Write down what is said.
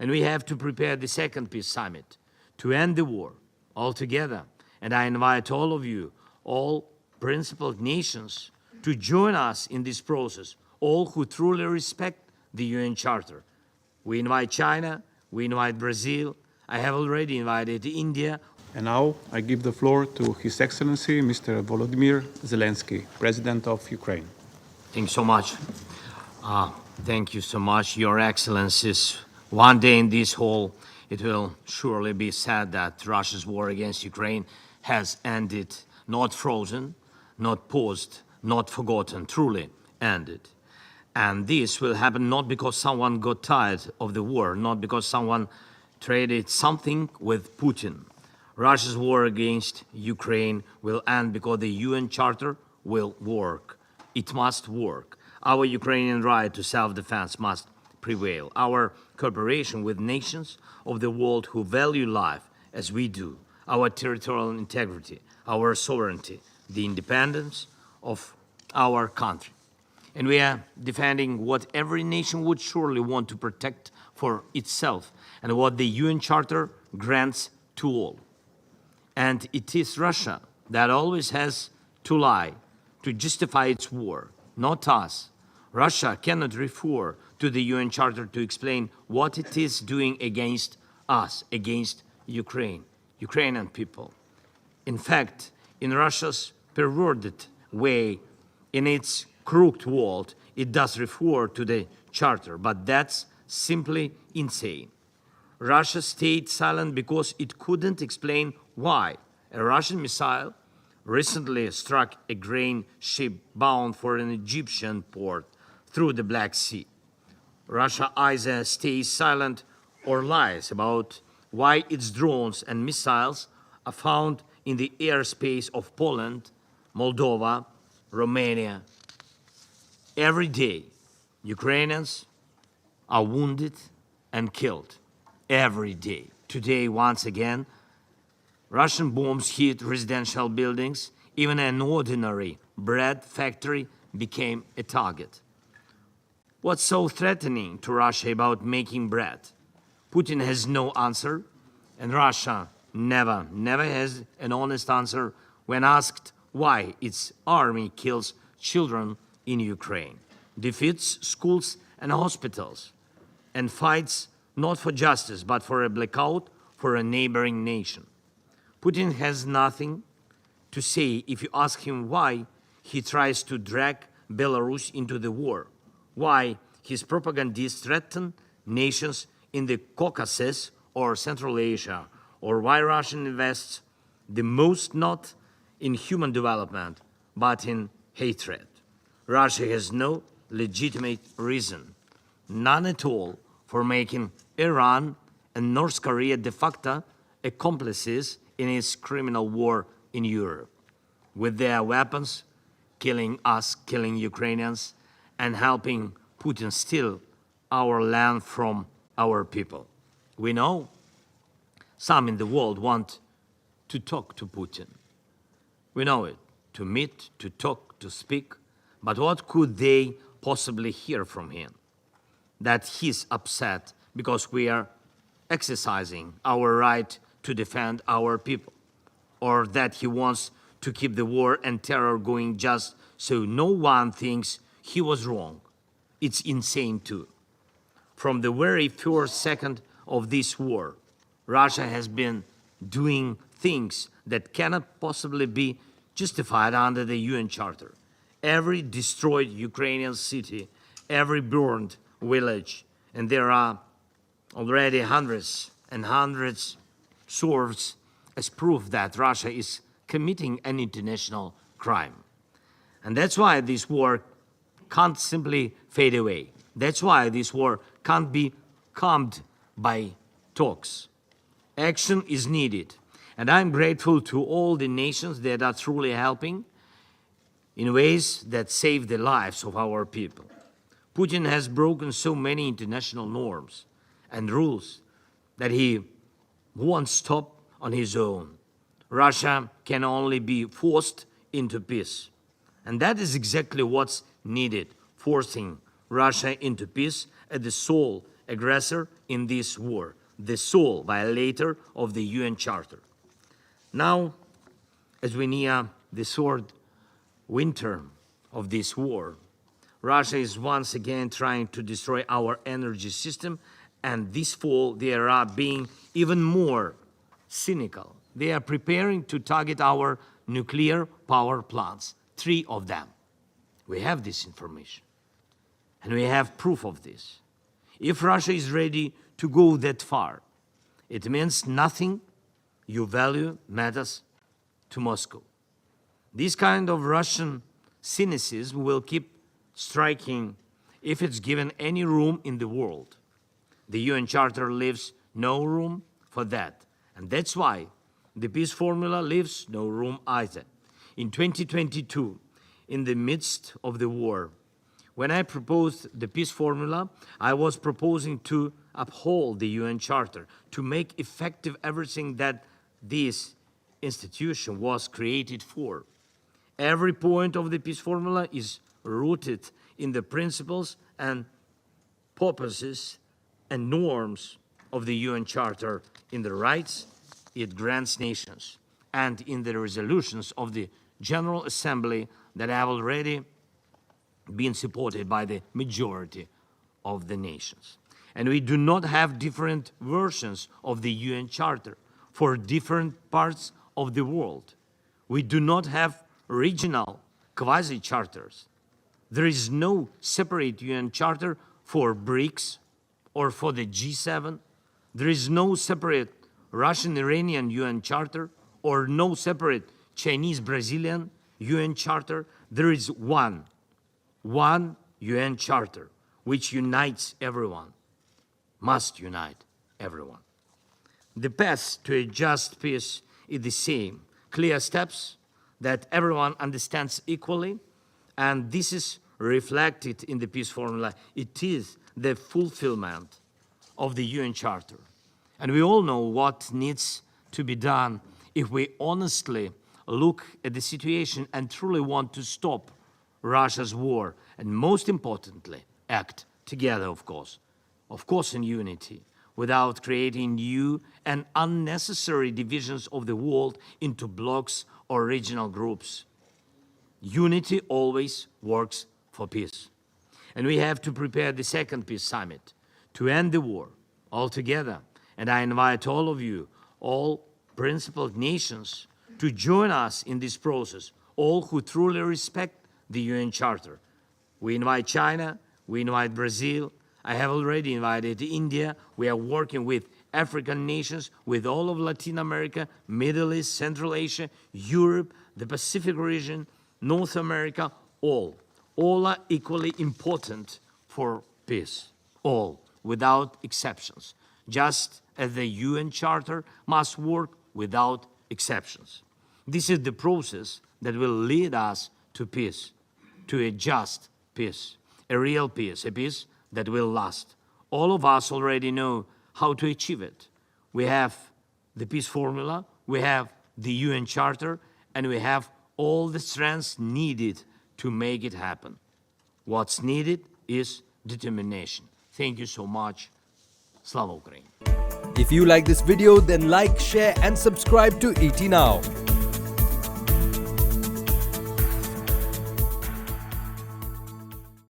And we have to prepare the second peace summit to end the war altogether. And I invite all of you, all principled nations, to join us in this process, all who truly respect the UN Charter. We invite China, we invite Brazil, I have already invited India. And now I give the floor to His Excellency, Mr. Volodymyr Zelenskyy, President of Ukraine. Thanks so much. Thank you so much, Your Excellencies. One day in this hall, it will surely be said that Russia's war against Ukraine has ended, not frozen, not paused, not forgotten, truly ended. And this will happen not because someone got tired of the war, not because someone traded something with Putin. Russia's war against Ukraine will end because the UN Charter will work. It must work. Our Ukrainian right to self-defense must prevail. Our cooperation with nations of the world who value life as we do, our territorial integrity, our sovereignty, the independence of our country. And we are defending what every nation would surely want to protect for itself and what the UN Charter grants to all. And it is Russia that always has to lie to justify its war, not us. Russia cannot refer to the UN Charter to explain what it is doing against us, against Ukraine, Ukrainian people. In fact, in Russia's perverted way, in its crooked world, it does refer to the Charter, but that's simply insane. Russia stayed silent because it couldn't explain why a Russian missile recently struck a grain ship bound for an Egyptian port through the Black Sea. Russia either stays silent or lies about why its drones and missiles are found in the airspace of Poland, Moldova, Romania. Every day, Ukrainians are wounded and killed. Every day. Today, once again, Russian bombs hit residential buildings. Even an ordinary bread factory became a target. What's so threatening to Russia about making bread? Putin has no answer, and Russia never has an honest answer when asked why its army kills children in Ukraine, defeats schools and hospitals, and fights not for justice, but for a blackout for a neighboring nation. Putin has nothing to say if you ask him why he tries to drag Belarus into the war, why his propagandists threaten nations in the Caucasus or Central Asia, or why Russia invests the most not in human development, but in hatred. Russia has no legitimate reason, none at all, for making Iran and North Korea de facto accomplices in its criminal war in Europe, with their weapons, killing us, killing Ukrainians, and helping Putin steal our land from our people. We know some in the world want to talk to Putin. We know it, to meet, to talk, to speak. But what could they possibly hear from him? That he's upset because we are exercising our right to defend our people, or that he wants to keep the war and terror going just so no one thinks he was wrong. It's insane too. From the very first second of this war, Russia has been doing things that cannot possibly be justified under the UN Charter. Every destroyed Ukrainian city, every burned village, and there are already hundreds and hundreds serves as proof that Russia is committing an international crime. And that's why this war can't simply fade away. That's why this war can't be calmed by talks. Action is needed. And I'm grateful to all the nations that are truly helping in ways that save the lives of our people. Putin has broken so many international norms and rules that he won't stop on his own. Russia can only be forced into peace. And that is exactly what's needed, forcing Russia into peace at the soul aggressor in this war, the sole violator of the UN Charter. Now, as we near the third winter of this war, Russia is once again trying to destroy our energy system, and this fall they are being even more cynical. They are preparing to target our nuclear power plants, 3 of them. We have this information, and we have proof of this. If Russia is ready to go that far, it means nothing you value matters to Moscow. This kind of Russian cynicism will keep striking if it's given any room in the world. The UN Charter leaves no room for that, and that's why the peace formula leaves no room either. In 2022, in the midst of the war, when I proposed the peace formula, I was proposing to uphold the UN Charter, to make effective everything that this institution was created for. Every point of the peace formula is rooted in the principles and purposes and norms of the UN Charter, in the rights it grants nations, and in the resolutions of the General Assembly that have already been supported by the majority of the nations. And we do not have different versions of the UN Charter for different parts of the world. We do not have regional quasi-charters. There is no separate UN Charter for BRICS or for the G7. There is no separate Russian-Iranian UN Charter or no separate Chinese-Brazilian UN Charter. There is one UN Charter which unites everyone, must unite everyone. The path to a just peace is the same. Clear steps that everyone understands equally, and this is reflected in the peace formula. It is the fulfillment of the UN Charter. And we all know what needs to be done if we honestly look at the situation and truly want to stop Russia's war, and most importantly, act together, of course in unity, without creating new and unnecessary divisions of the world into blocs or regional groups. Unity always works for peace. And we have to prepare the second peace summit to end the war altogether. And I invite all of you, all principled nations, to join us in this process, all who truly respect the UN Charter. We invite China, we invite Brazil, I have already invited India. We are working with African nations, with all of Latin America, Middle East, Central Asia, Europe, the Pacific region, North America, all. All are equally important for peace, all, without exceptions, just as the UN Charter must work without exceptions. This is the process that will lead us to peace, to a just peace, a real peace, a peace that will last. All of us already know how to achieve it. We have the peace formula, we have the UN Charter, and we have all the strengths needed to make it happen. What's needed is determination. Thank you so much. Slava Ukraini. If you like this video, then like, share and subscribe to ET Now.